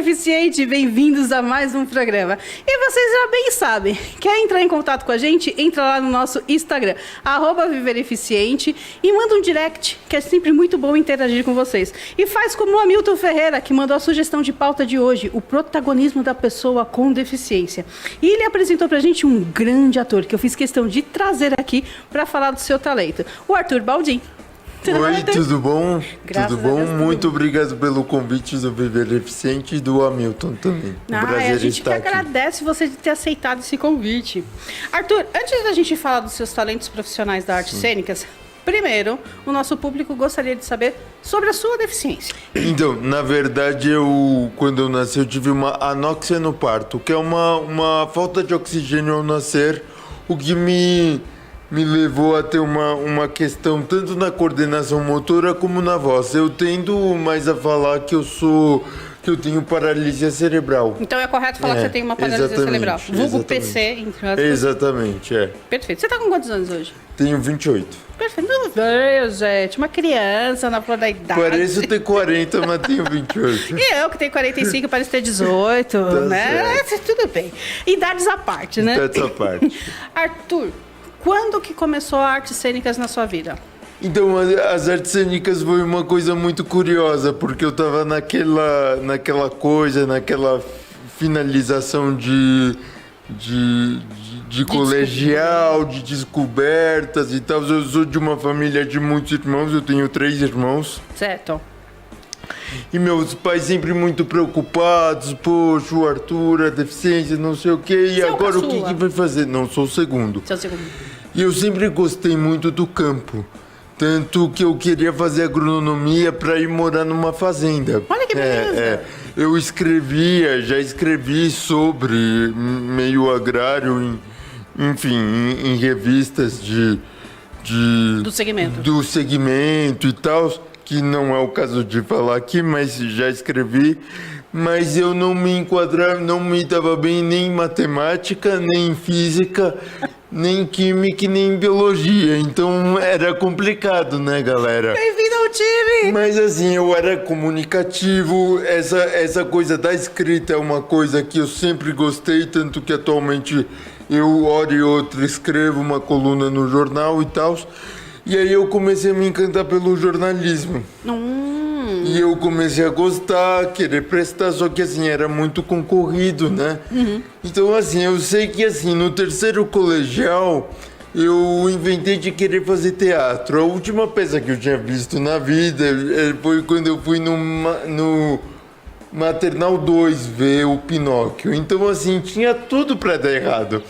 Eficiente, bem-vindos a mais um programa. E vocês já bem sabem, quer entrar em contato com a gente? Entra lá no nosso Instagram, @vivereficiente, e manda um direct, que é sempre muito bom interagir com vocês. E faz como o Hamilton Ferreira, que mandou a sugestão de pauta de hoje, o protagonismo da pessoa com deficiência. E ele apresentou pra gente um grande ator, que eu fiz questão de trazer aqui para falar do seu talento, o Arthur Baldin. Oi, tudo bom? Graças tudo bom? a Deus, Muito tudo bom. obrigado pelo convite do Viver Eficiente e do Hamilton também. Prazer A gente estar que aqui. agradece você de ter aceitado esse convite. Arthur, antes da gente falar dos seus talentos profissionais da artes cênicas, primeiro, o nosso público gostaria de saber sobre a sua deficiência. Então, na verdade, quando eu nasci, eu tive uma anóxia no parto, que é uma falta de oxigênio ao nascer, o que me levou a ter uma questão tanto na coordenação motora como na voz. Eu tendo mais a falar que eu tenho paralisia cerebral. Então é correto falar que você tem uma paralisia cerebral. Vulgo exatamente. PC, entre outras. Exatamente, é. Perfeito. Você está com quantos anos hoje? Tenho 28. Perfeito. Meu Deus, gente. Uma criança na flor da idade. Pareço ter 40, mas tenho 28. E eu, que tenho 45, pareço ter 18, né? Tudo bem. Idades à parte, né? Idades à parte. Arthur, quando que começou a artes cênicas na sua vida? Então, as artes cênicas foi uma coisa muito curiosa, porque eu tava naquela finalização de colegial, de descobertas e tal. Eu sou de uma família de muitos irmãos, eu tenho 3 irmãos. Certo. E meus pais sempre muito preocupados, poxa, o Arthur, a deficiência, não sei o quê, e Você é o agora o que caçula? vai fazer? Não, sou o segundo. Seu segundo. E eu sempre gostei muito do campo. Tanto que eu queria fazer agronomia para ir morar numa fazenda. Olha que beleza! Eu já escrevi sobre meio agrário, em revistas Do segmento. do segmento e tal, que não é o caso de falar aqui, mas já escrevi. Mas eu não me enquadrava, não me dava bem nem em matemática, nem em física, nem em química, e nem em biologia. Então era complicado, né, galera? Bem-vindo ao time! Mas assim, eu era comunicativo, essa coisa da escrita é uma coisa que eu sempre gostei, tanto que atualmente eu, hora e outra, escrevo uma coluna no jornal e tal. E aí eu comecei a me encantar pelo jornalismo. E eu comecei a gostar, querer prestar, só que assim, era muito concorrido, né? Então assim, eu sei que assim, no terceiro colegial, eu inventei de querer fazer teatro. A última peça que eu tinha visto na vida foi quando eu fui no Maternal 2 ver o Pinóquio. Então assim, tinha tudo pra dar errado.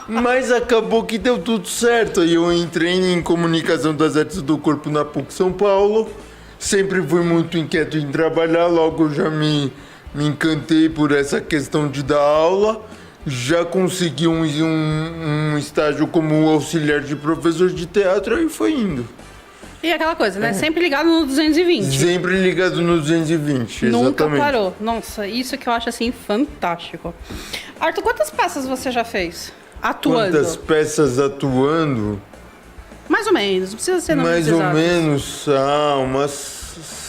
Mas acabou que deu tudo certo. Aí eu entrei em Comunicação das Artes do Corpo na PUC São Paulo. Sempre fui muito inquieto em trabalhar, logo já me encantei por essa questão de dar aula. Já consegui um estágio como auxiliar de professor de teatro e foi indo. E aquela coisa, né? Sempre ligado no 220. Sempre ligado no 220, Nunca exatamente. parou. Nossa, isso que eu acho assim fantástico. Arthur, quantas peças você já fez? Atuando? Quantas peças atuando? Mais ou menos, não precisa ser números Mais ou exatos. menos, umas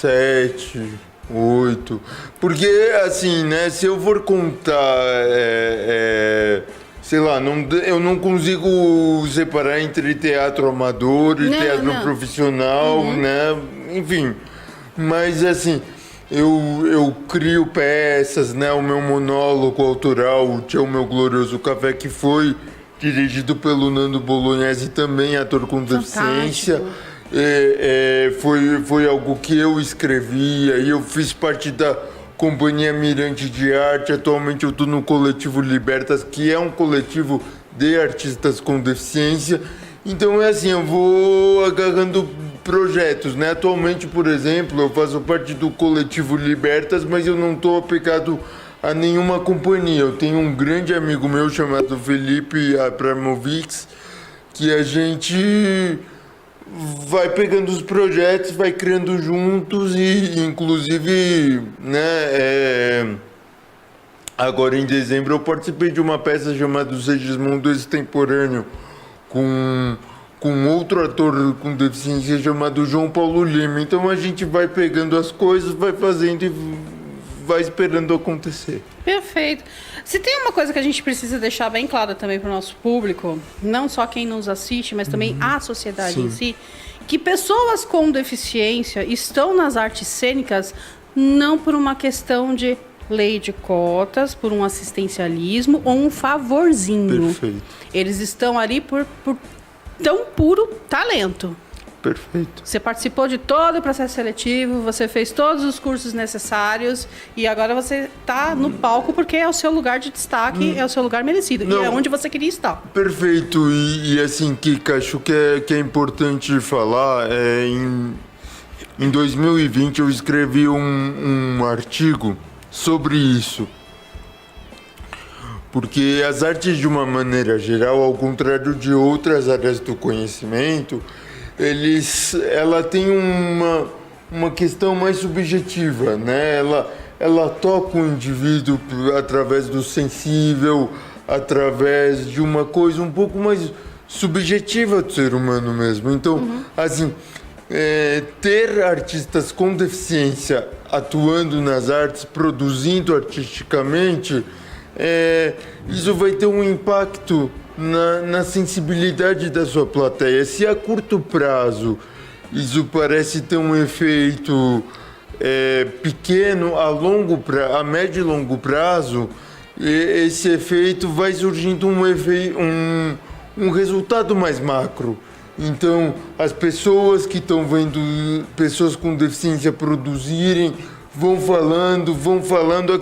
7, 8. Porque, assim, né, se eu for contar, sei lá, eu não consigo separar entre teatro amador e teatro profissional, né? Enfim, mas assim, eu crio peças, né? O meu monólogo autoral, o Tchau Meu Glorioso Café, que foi dirigido pelo Nando Bolognese, também ator com deficiência. Foi algo que eu escrevi, aí eu fiz parte da Companhia Mirante de Arte. Atualmente eu estou no Coletivo Libertas, que é um coletivo de artistas com deficiência. Então é assim, eu vou agarrando projetos, né? Atualmente, por exemplo, eu faço parte do Coletivo Libertas, mas eu não estou apegado a nenhuma companhia. Eu tenho um grande amigo meu chamado Felipe Abramovics, que a gente vai pegando os projetos, vai criando juntos e, inclusive, né, agora em dezembro eu participei de uma peça chamada Segismundo Extemporâneo com outro ator com deficiência chamado João Paulo Lima. Então a gente vai pegando as coisas, vai fazendo e vai esperando acontecer. Perfeito. Se tem uma coisa que a gente precisa deixar bem clara também para o nosso público, não só quem nos assiste, mas também a sociedade em si, que pessoas com deficiência estão nas artes cênicas não por uma questão de lei de cotas, por um assistencialismo ou um favorzinho. Perfeito. Eles estão ali por tão puro talento. Perfeito. Você participou de todo o processo seletivo, você fez todos os cursos necessários e agora você está no palco porque é o seu lugar de destaque, é o seu lugar merecido. Não. E é onde você queria estar. Perfeito. E assim, Kika, acho que é importante falar, em 2020 eu escrevi um artigo sobre isso. Porque as artes, de uma maneira geral, ao contrário de outras áreas do conhecimento, ela tem uma questão mais subjetiva, né? Ela toca o indivíduo através do sensível, através de uma coisa um pouco mais subjetiva do ser humano mesmo. Então, assim, ter artistas com deficiência atuando nas artes, produzindo artisticamente, isso vai ter um impacto na sensibilidade da sua plateia. Se a curto prazo isso parece ter um efeito pequeno, a médio e longo prazo, esse efeito vai surgindo um resultado mais macro. Então, as pessoas que estão vendo pessoas com deficiência produzirem, vão falando,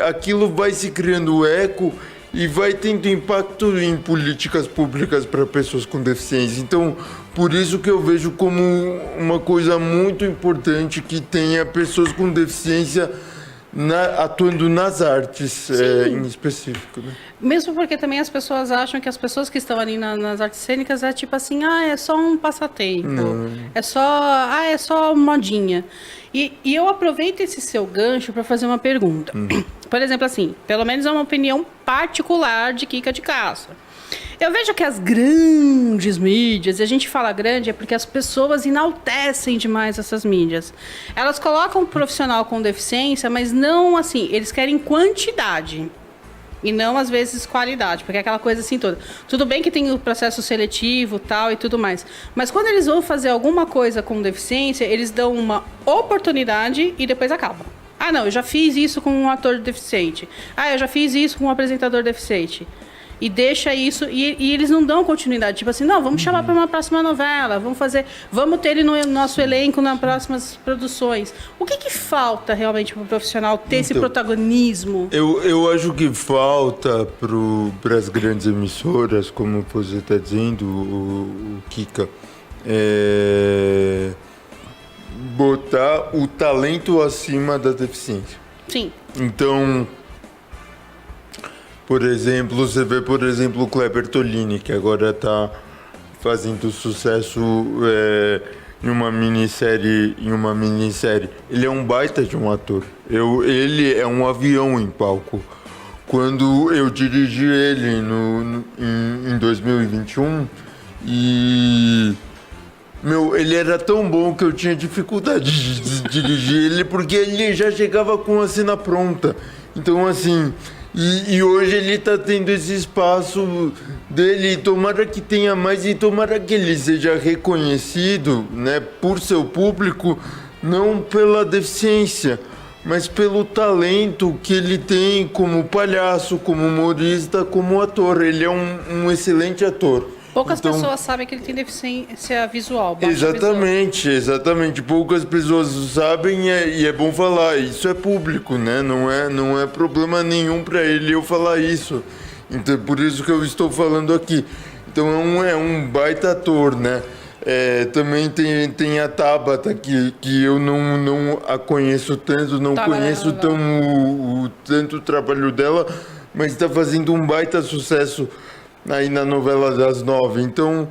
aquilo vai se criando eco e vai tendo impacto em políticas públicas para pessoas com deficiência. Então, por isso que eu vejo como uma coisa muito importante que tenha pessoas com deficiência atuando nas artes em específico, né? Mesmo porque também as pessoas acham que as pessoas que estão ali nas artes cênicas é tipo assim, é só um passatempo, é só modinha. E eu aproveito esse seu gancho para fazer uma pergunta. Por exemplo, assim, pelo menos é uma opinião particular de Kika de Castro. Eu vejo que as grandes mídias, e a gente fala grande é porque as pessoas enaltecem demais essas mídias. Elas colocam o profissional com deficiência, mas não assim, eles querem quantidade. E não, às vezes, qualidade, porque é aquela coisa assim toda. Tudo bem que tem o processo seletivo tal e tudo mais, mas quando eles vão fazer alguma coisa com deficiência, eles dão uma oportunidade e depois acabam. Ah, não, eu já fiz isso com um ator deficiente. Ah, eu já fiz isso com um apresentador deficiente. E deixa isso, e eles não dão continuidade. Tipo assim, não, vamos chamar para uma próxima novela, vamos ter ele no nosso elenco nas próximas produções. O que falta realmente para o profissional ter esse protagonismo? Eu acho que falta para as grandes emissoras, como você está dizendo, o Kika, botar o talento acima da deficiência. Sim. Então, por exemplo, você vê, o Kleber Tolini, que agora está fazendo sucesso em uma minissérie. Ele é um baita de um ator. Ele é um avião em palco. Quando eu dirigi ele em 2021, ele era tão bom que eu tinha dificuldade de dirigir ele, porque ele já chegava com a cena pronta. Então, assim... E hoje ele está tendo esse espaço dele, tomara que tenha mais e tomara que ele seja reconhecido, né, por seu público, não pela deficiência, mas pelo talento que ele tem como palhaço, como humorista, como ator. Ele é um excelente ator. Poucas pessoas sabem que ele tem deficiência visual. Exatamente. Poucas pessoas sabem e é bom falar. Isso é público, né? Não é problema nenhum para ele eu falar isso. Então, por isso que eu estou falando aqui. Então, é um baita ator, né? Também tem a Tabata, que eu não a conheço tanto, não conheço tanto o trabalho dela, mas está fazendo um baita sucesso aí na novela das 9. Então,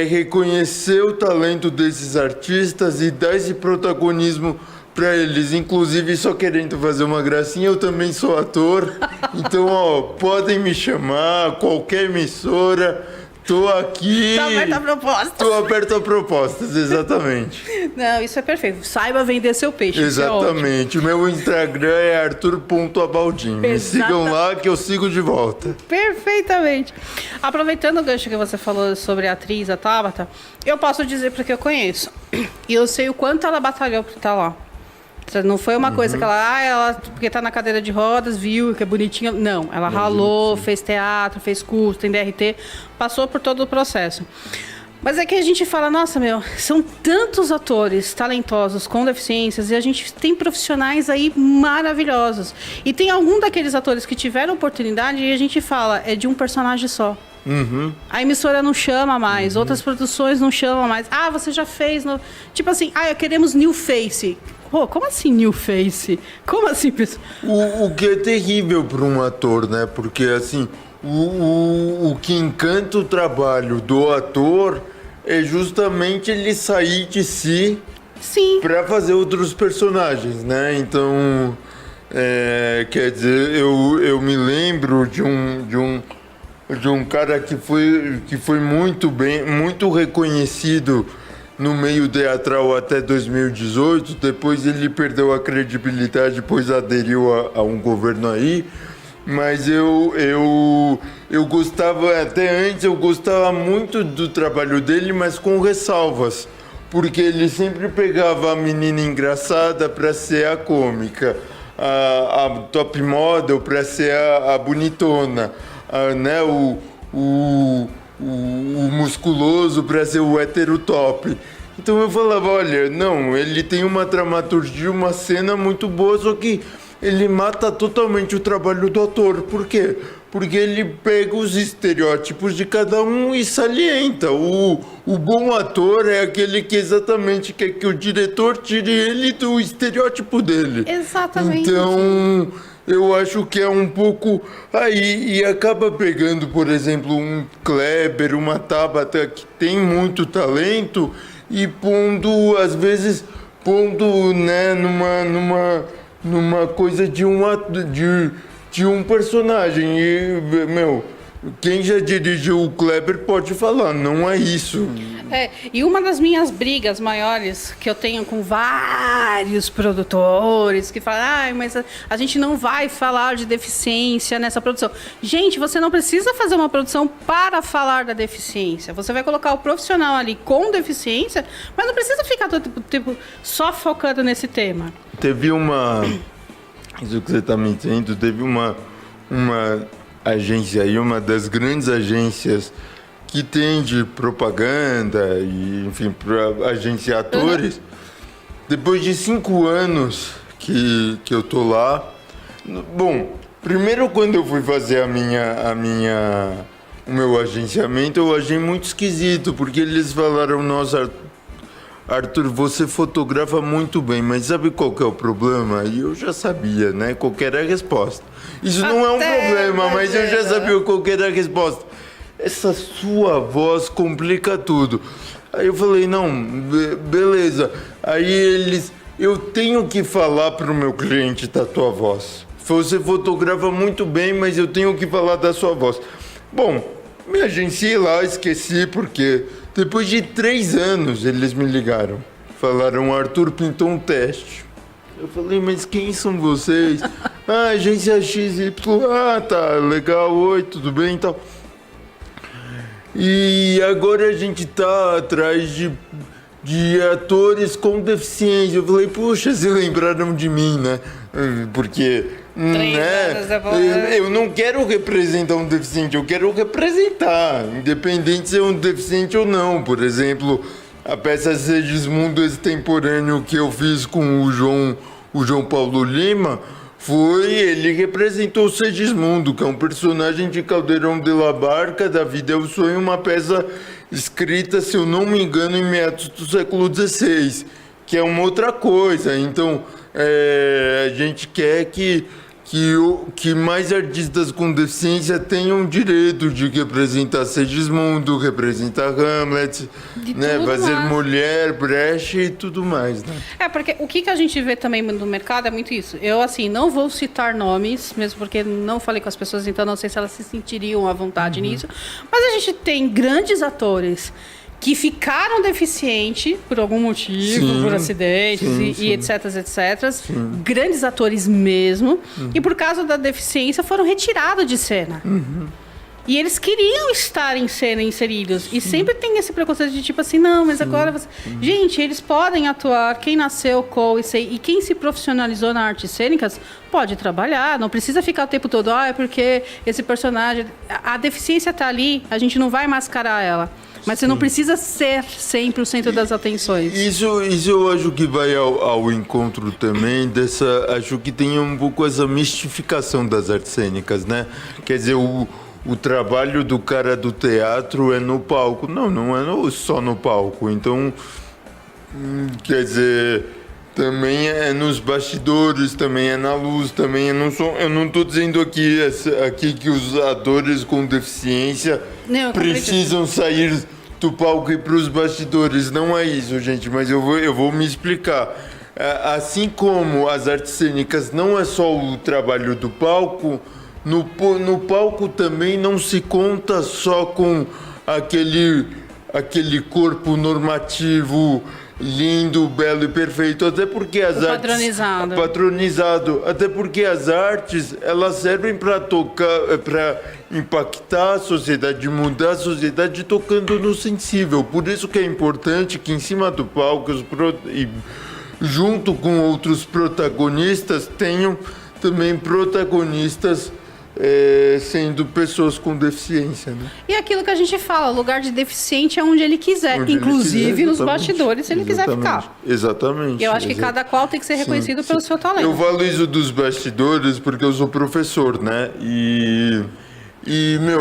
reconhecer o talento desses artistas e dar esse protagonismo para eles. Inclusive, só querendo fazer uma gracinha, eu também sou ator. Então, podem me chamar, qualquer emissora, Tô aqui. Tá aberta a proposta. Tô aberto a propostas, exatamente. Não, isso é perfeito. Saiba vender seu peixe. Exatamente. O meu Instagram é arthur.abaldin. Me sigam lá que eu sigo de volta. Perfeitamente. Aproveitando o gancho que você falou sobre a atriz, a Tabata, eu posso dizer porque eu conheço. E eu sei o quanto ela batalhou pra estar lá. Não foi uma coisa que ela, porque tá na cadeira de rodas, viu que é bonitinha. Não, ela ralou, fez teatro, fez curso, tem DRT, passou por todo o processo. Mas é que a gente fala, nossa, são tantos atores talentosos com deficiências e a gente tem profissionais aí maravilhosos. E tem algum daqueles atores que tiveram oportunidade e a gente fala, é de um personagem só. A emissora não chama mais, outras produções não chamam mais. Ah, você já fez. Tipo assim, queremos new face. Pô, como assim new face? Como assim, pessoal? O que é terrível para um ator, né? Porque, assim, o que encanta o trabalho do ator é justamente ele sair de si para fazer outros personagens, né? Então, quer dizer, eu me lembro de um cara que foi muito reconhecido no meio teatral até 2018, depois ele perdeu a credibilidade, pois aderiu a um governo aí, mas eu gostava, até antes eu gostava muito do trabalho dele, mas com ressalvas, porque ele sempre pegava a menina engraçada para ser a cômica, a top model para ser a bonitona, né, o musculoso para ser o hétero top. Então eu falava, olha, não, ele tem uma dramaturgia, uma cena muito boa, só que ele mata totalmente o trabalho do ator. Por quê? Porque ele pega os estereótipos de cada um e salienta. O bom ator é aquele que exatamente quer que o diretor tire ele do estereótipo dele. Exatamente. Então, eu acho que é um pouco aí, e acaba pegando, por exemplo, um Kleber, uma Tabata que tem muito talento e às vezes, né, numa coisa de um personagem. E, quem já dirigiu o Kleber pode falar, não é isso. E uma das minhas brigas maiores que eu tenho com vários produtores que falam, mas a gente não vai falar de deficiência nessa produção. Gente, você não precisa fazer uma produção para falar da deficiência. Você vai colocar o profissional ali com deficiência, mas não precisa ficar todo tempo só focando nesse tema. Teve isso que você está me dizendo, teve uma agência aí, uma das grandes agências que tem de propaganda e, enfim, para agenciar atores. Depois de 5 anos que eu tô lá, bom, primeiro quando eu fui fazer o meu agenciamento, eu achei muito esquisito, porque eles falaram, nossa, Arthur, você fotografa muito bem, mas sabe qual que é o problema? E eu já sabia, né? Qual que era a resposta. Isso não é um problema, mas eu já sabia qual que era a resposta. Essa sua voz complica tudo. Aí eu falei, não, beleza. Aí eu tenho que falar para o meu cliente da tua voz. Você fotografa muito bem, mas eu tenho que falar da sua voz. Bom, me agenciei lá, esqueci, porque depois de 3 anos eles me ligaram. Falaram, Arthur pintou um teste. Eu falei, mas quem são vocês? Agência XY. Tá, legal, oi, tudo bem e tal. E agora a gente tá atrás de atores com deficiência. Eu falei, puxa, se lembraram de mim, né? Porque, eu não quero representar um deficiente, eu quero representar, independente se é um deficiente ou não. Por exemplo, a peça Segismundo Extemporâneo que eu fiz com o João Paulo Lima, ele representou o Segismundo, que é um personagem de Caldeirão de la Barca, da Vida é o Sonho, uma peça escrita, se eu não me engano, em meados do século XVI, que é uma outra coisa. Então, a gente quer que que mais artistas com deficiência tenham direito de representar Segismundo, representar Hamlet, né? Fazer Mulher, Brecht e tudo mais, né? Porque o que a gente vê também no mercado é muito isso. Eu, assim, não vou citar nomes, mesmo porque não falei com as pessoas, então não sei se elas se sentiriam à vontade nisso. Mas a gente tem grandes atores que ficaram deficientes por algum motivo, por acidentes e etc, etc. Grandes atores mesmo. E por causa da deficiência foram retirados de cena. E eles queriam estar em cena inseridos. E sempre tem esse preconceito de tipo assim, não, mas agora você... Gente, eles podem atuar. Quem nasceu com isso aí, e quem se profissionalizou na artes cênicas pode trabalhar. Não precisa ficar o tempo todo, é porque esse personagem... A deficiência está ali, a gente não vai mascarar ela. Mas você não precisa ser sempre o centro das atenções. Isso eu acho que vai ao encontro também dessa... Acho que tem um pouco essa mistificação das artes cênicas, né? Quer dizer, o trabalho do cara do teatro é no palco. Não é só no palco. Então, quer dizer, também é nos bastidores, também é na luz, também é no som. Eu não estou dizendo aqui que os atores com deficiência precisam sair do palco e para os bastidores. Não é isso, gente, mas eu vou me explicar. Assim como as artes cênicas não é só o trabalho do palco, no palco também não se conta só com aquele corpo normativo, lindo, belo e perfeito, até porque as artes... Patronizado. Até porque as artes, elas servem para tocar, para impactar a sociedade, mudar a sociedade tocando no sensível. Por isso que é importante que em cima do palco, junto com outros protagonistas, tenham também protagonistas sendo pessoas com deficiência, né? E aquilo que a gente fala, lugar de deficiente é onde ele quiser, inclusive nos bastidores, se ele quiser ficar. Exatamente. Eu acho que cada qual tem que ser reconhecido pelo seu talento. Eu falo isso dos bastidores porque eu sou professor, né? E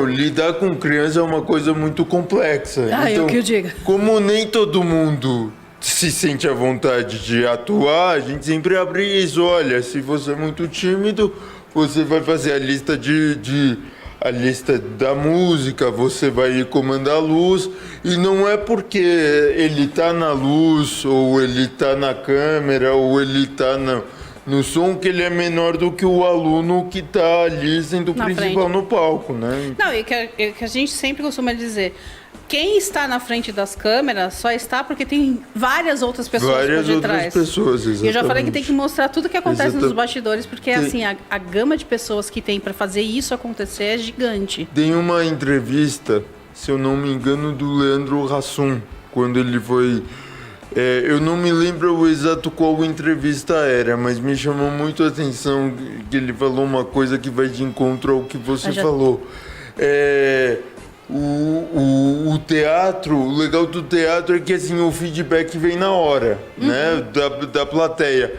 lidar com criança é uma coisa muito complexa. Então, eu que eu diga. Como nem todo mundo se sente à vontade de atuar, a gente sempre abre isso. Olha, se você é muito tímido, você vai fazer a lista a lista da música, você vai comandar a luz, e não é porque ele tá na luz, ou ele tá na câmera, ou ele tá no som, que ele é menor do que o aluno que tá ali sendo o principal no palco, né? Não, e que a gente sempre costuma dizer, quem está na frente das câmeras só está porque tem várias outras pessoas por detrás. Várias outras pessoas, exatamente. E eu já falei que tem que mostrar tudo o que acontece nos bastidores, porque assim, a gama de pessoas que tem para fazer isso acontecer é gigante. Tem uma entrevista, se eu não me engano, do Leandro Hassum, quando ele foi... eu não me lembro o exato qual entrevista era, mas me chamou muito a atenção que ele falou uma coisa que vai de encontro ao que você falou. O teatro, o legal do teatro é que assim, o feedback vem na hora, né, da plateia.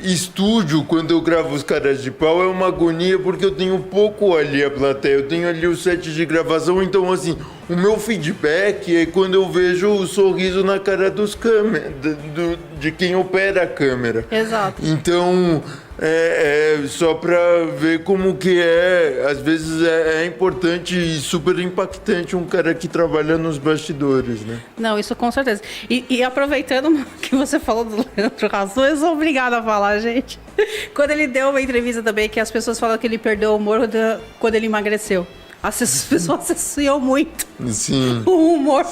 Estúdio, quando eu gravo os Caras de Pau, é uma agonia porque eu tenho pouco ali a plateia, eu tenho ali o set de gravação, então assim, o meu feedback é quando eu vejo o sorriso na cara de quem opera a câmera. Exato. Então, só para ver como que às vezes é importante e super impactante um cara que trabalha nos bastidores, né? Não, isso com certeza. E aproveitando que você falou do Leandro Hassum, eu sou obrigada a falar, gente. Quando ele deu uma entrevista também, que as pessoas falam que ele perdeu o humor quando ele emagreceu. As pessoas associam muito o humor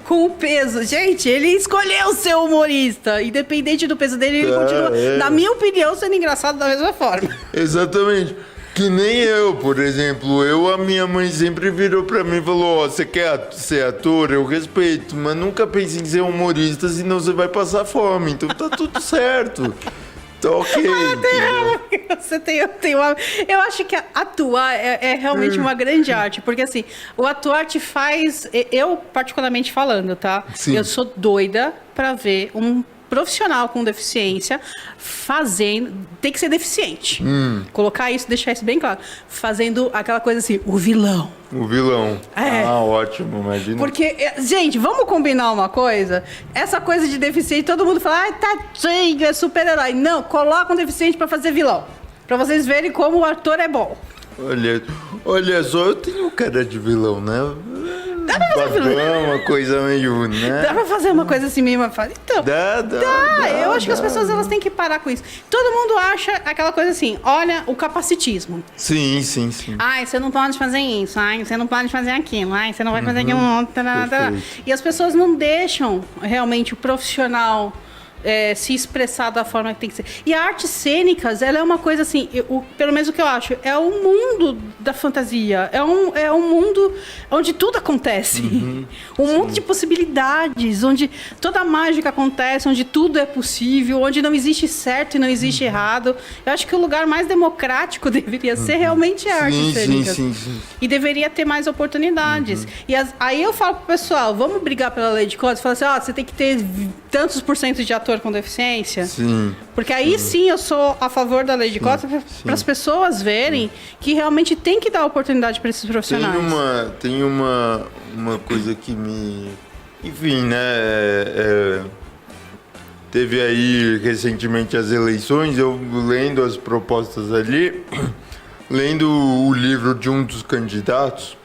com o peso. Gente, ele escolheu ser humorista. Independente do peso dele, ele continua, na minha opinião, sendo engraçado da mesma forma. Exatamente. Que nem eu, por exemplo. A minha mãe sempre virou pra mim e falou, você quer ser ator? Eu respeito, mas nunca pense em ser humorista, senão você vai passar fome. Então tá tudo certo. Ok. Eu acho que atuar é realmente uma grande arte, porque assim, o atuar te faz, eu particularmente falando, tá? Sim. Eu sou doida pra ver um profissional com deficiência fazendo... Tem que ser deficiente. Colocar isso, deixar isso bem claro. Fazendo aquela coisa assim, o vilão. O vilão. É. Ah, ótimo, imagina. Porque, gente, vamos combinar uma coisa? Essa coisa de deficiente, todo mundo fala, ai, tadinho, é super-herói. Não, coloca um deficiente pra fazer vilão. Pra vocês verem como o ator é bom. Olha só, eu tenho cara de vilão, né? Dá pra fazer vilão. Uma coisa meio, né? Dá pra fazer uma coisa assim mesmo? Então, dá. Eu acho que as pessoas elas têm que parar com isso. Todo mundo acha aquela coisa assim, olha o capacitismo. Sim. Ai, você não pode fazer isso. Ai, você não pode fazer aquilo. Ai, você não vai fazer aquilo. E as pessoas não deixam realmente o profissional se expressar da forma que tem que ser. E a artes cênicas, ela é uma coisa assim, pelo menos o que eu acho, é o mundo da fantasia. É um mundo onde tudo acontece. Um mundo de possibilidades, onde toda a mágica acontece, onde tudo é possível, onde não existe certo e não existe errado. Eu acho que o lugar mais democrático deveria ser realmente a artes cênicas. Sim. E deveria ter mais oportunidades. E aí eu falo pro pessoal, vamos brigar pela lei de cotas? Fala assim, você tem que ter tantos % de ator com deficiência. Sim. Porque aí sim eu sou a favor da lei de cotas para as pessoas verem que realmente tem que dar oportunidade para esses profissionais. Tem uma coisa que me... Enfim, né? Teve aí recentemente as eleições, eu lendo as propostas ali, lendo o livro de um dos candidatos,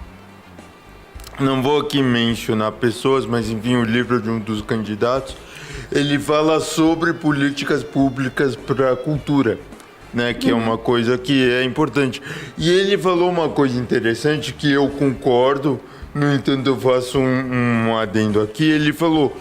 não vou aqui mencionar pessoas, mas enfim, o livro de um dos candidatos, ele fala sobre políticas públicas para a cultura, né? Que é uma coisa que é importante. E ele falou uma coisa interessante que eu concordo, no entanto eu faço um adendo aqui. Ele falou,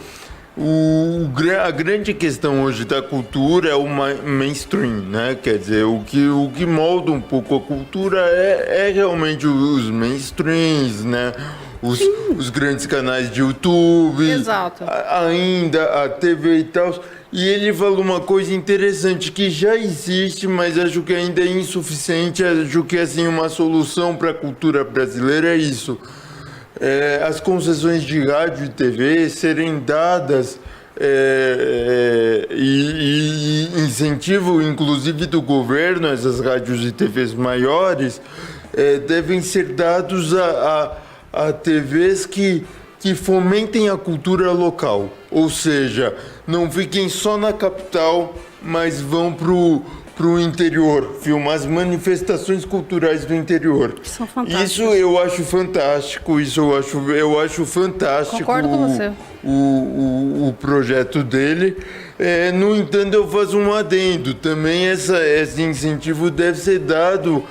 a grande questão hoje da cultura é o mainstream, né? Quer dizer, o que molda um pouco a cultura é realmente os mainstreams, né? Os grandes canais de YouTube, exato, ainda a TV e tal. E ele falou uma coisa interessante que já existe, mas acho que ainda é insuficiente. Acho que assim, uma solução para a cultura brasileira é isso. As concessões de rádio e TV serem dadas e incentivo, inclusive do governo, essas rádios e TVs maiores, devem ser dados a TVs que fomentem a cultura local, ou seja, não fiquem só na capital, mas vão pro interior, filmar as manifestações culturais do interior. São fantásticos. Isso eu acho fantástico, eu acho fantástico. Concordo com você. O projeto dele. No entanto, eu faço um adendo. Também esse incentivo deve ser dado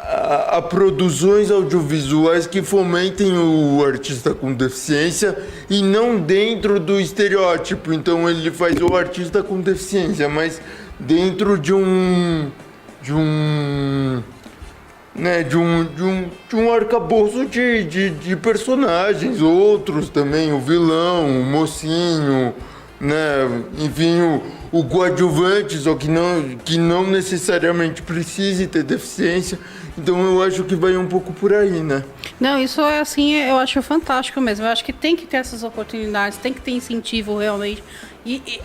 a produções audiovisuais que fomentem o artista com deficiência e não dentro do estereótipo. Então ele faz o artista com deficiência, mas dentro de um arcabouço de personagens, outros também, o vilão, o mocinho, né? Enfim, o coadjuvante, só que não necessariamente precise ter deficiência. Então eu acho que vai um pouco por aí, né? Não, isso é assim, eu acho fantástico mesmo. Eu acho que tem que ter essas oportunidades, tem que ter incentivo realmente. E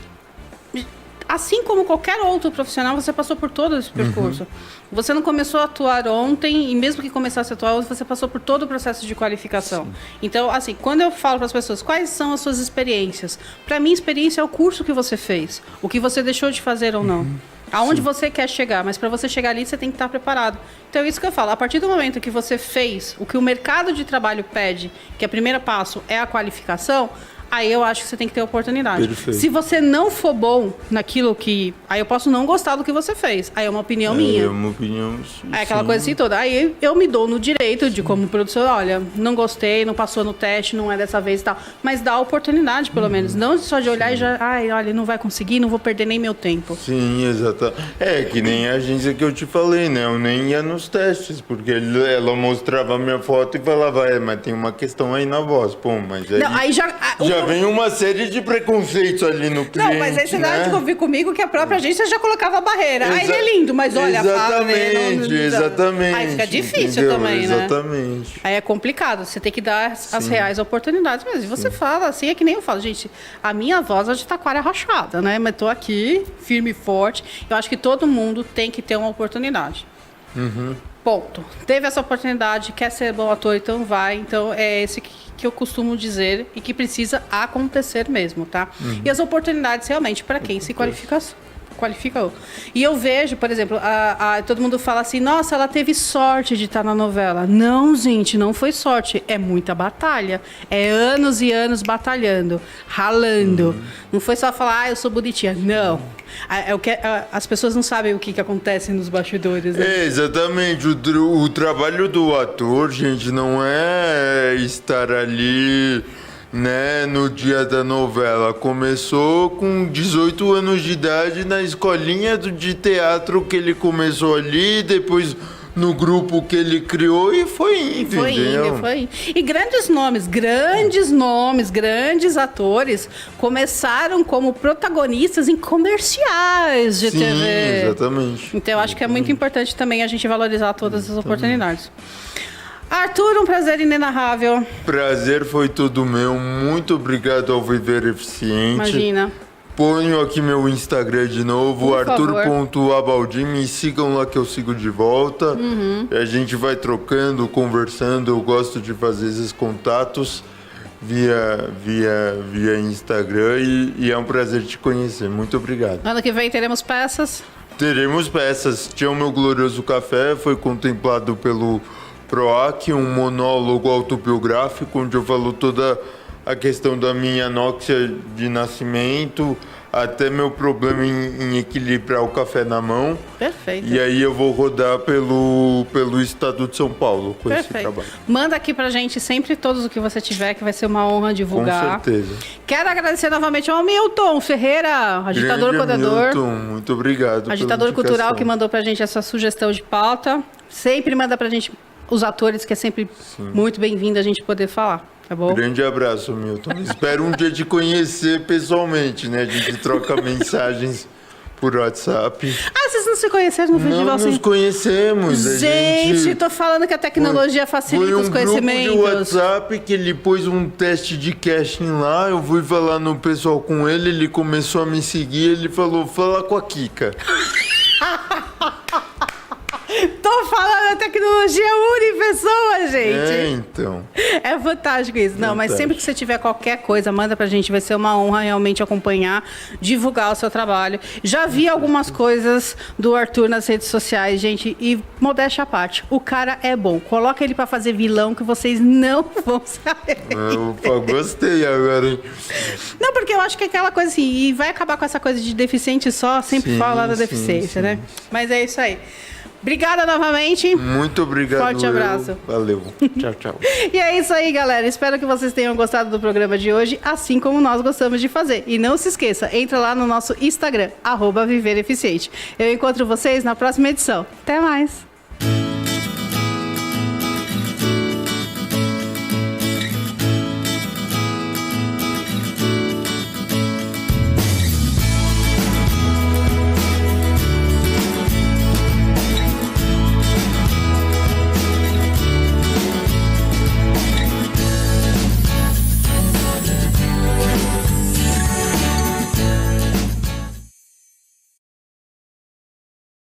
assim como qualquer outro profissional, você passou por todo esse percurso. Você não começou a atuar ontem, e mesmo que começasse a atuar hoje, você passou por todo o processo de qualificação. Sim. Então, assim, quando eu falo para as pessoas quais são as suas experiências, para mim, experiência é o curso que você fez, o que você deixou de fazer ou não. Aonde você quer chegar, mas para você chegar ali, você tem que estar preparado. Então, é isso que eu falo. A partir do momento que você fez o que o mercado de trabalho pede, que o primeiro passo é a qualificação, aí eu acho que você tem que ter oportunidade. Perfeito. Se você não for bom naquilo que... Aí eu posso não gostar do que você fez. Aí é uma opinião minha. É uma opinião... É aquela coisa assim toda. Aí eu me dou no direito de, como produtor, olha, não gostei, não passou no teste, não é dessa vez e tal. Mas dá oportunidade, pelo menos. Não só de olhar e já... Ai, olha, não vai conseguir, não vou perder nem meu tempo. Sim, exato. É que nem a agência que eu te falei, né? Eu nem ia nos testes, porque ela mostrava a minha foto e falava, mas tem uma questão aí na voz. Pô, mas aí... Não, aí já... já vem uma série de preconceitos ali no cliente, Não, mas aí você né? dá de convir comigo que a própria agência já colocava a barreira. Aí ele é lindo, mas olha, fala, né? Exatamente. Aí fica difícil entendeu? também, né? Exatamente. Aí é complicado, você tem que dar as reais oportunidades. Mas você fala assim, é que nem eu falo, gente, a minha voz é de taquara rachada, né? Mas tô aqui, firme e forte. Eu acho que todo mundo tem que ter uma oportunidade. Ponto. Teve essa oportunidade, quer ser bom ator, então vai. Então é esse que eu costumo dizer e que precisa acontecer mesmo, tá? E as oportunidades realmente para quem se qualificou. E eu vejo, por exemplo, todo mundo fala assim, nossa, ela teve sorte de estar na novela. Não, gente, não foi sorte. É muita batalha. É anos e anos batalhando, ralando. Não foi só falar, eu sou bonitinha. Não. As pessoas não sabem o que acontece nos bastidores. Né? Exatamente. O trabalho do ator, gente, não é estar ali, né, no dia da novela. Começou com 18 anos de idade na escolinha de teatro que ele começou ali, depois no grupo que ele criou e foi indo, Foi indo. E grandes nomes, grandes atores começaram como protagonistas em comerciais de TV. Exatamente. Então eu acho que é muito importante também a gente valorizar todas as oportunidades. Arthur, um prazer inenarrável. Prazer foi todo meu. Muito obrigado ao Viver Eficiente. Imagina. Ponho aqui meu Instagram de novo, arthur.abaldi. Me sigam lá que eu sigo de volta. A gente vai trocando, conversando. Eu gosto de fazer esses contatos via Instagram e é um prazer te conhecer. Muito obrigado. Ano que vem teremos peças. Teremos peças. Tinha o Meu Glorioso Café, foi contemplado pelo PROAC, um monólogo autobiográfico onde eu falo toda a questão da minha anóxia de nascimento, até meu problema em equilibrar o café na mão. Perfeito. E aí eu vou rodar pelo estado de São Paulo com esse trabalho. Manda aqui pra gente sempre todos o que você tiver, que vai ser uma honra divulgar. Com certeza. Quero agradecer novamente ao Milton Ferreira, agitador coordenador. Milton, muito obrigado. Agitador cultural que mandou pra gente essa sugestão de pauta. Sempre manda pra gente os atores, que é sempre muito bem-vindo a gente poder falar. Tá bom? Grande abraço, Milton. Espero um dia te conhecer pessoalmente, né? A gente troca mensagens por WhatsApp. Vocês não se conheceram no festival? Não nos conhecemos. Gente, tô falando que a tecnologia facilita os conhecimentos. Foi um grupo de WhatsApp que ele pôs um teste de casting lá, eu fui falar no pessoal com ele começou a me seguir, ele falou, fala com a Kika. Tô falando, a tecnologia une pessoas, gente. Então. É fantástico isso. Não, mas sempre que você tiver qualquer coisa, manda pra gente. Vai ser uma honra realmente acompanhar, divulgar o seu trabalho. Já vi algumas coisas do Arthur nas redes sociais, gente. E modéstia à parte, o cara é bom. Coloca ele pra fazer vilão que vocês não vão se arrepender. Eu gostei agora, hein? Não, porque eu acho que é aquela coisa assim, e vai acabar com essa coisa de deficiente só, sempre fala da deficiência, né? Mas é isso aí. Obrigada novamente. Muito obrigado. Forte abraço. Valeu. Tchau, tchau. E é isso aí, galera. Espero que vocês tenham gostado do programa de hoje, assim como nós gostamos de fazer. E não se esqueça, entra lá no nosso Instagram, @vivereficiente. Eu encontro vocês na próxima edição. Até mais.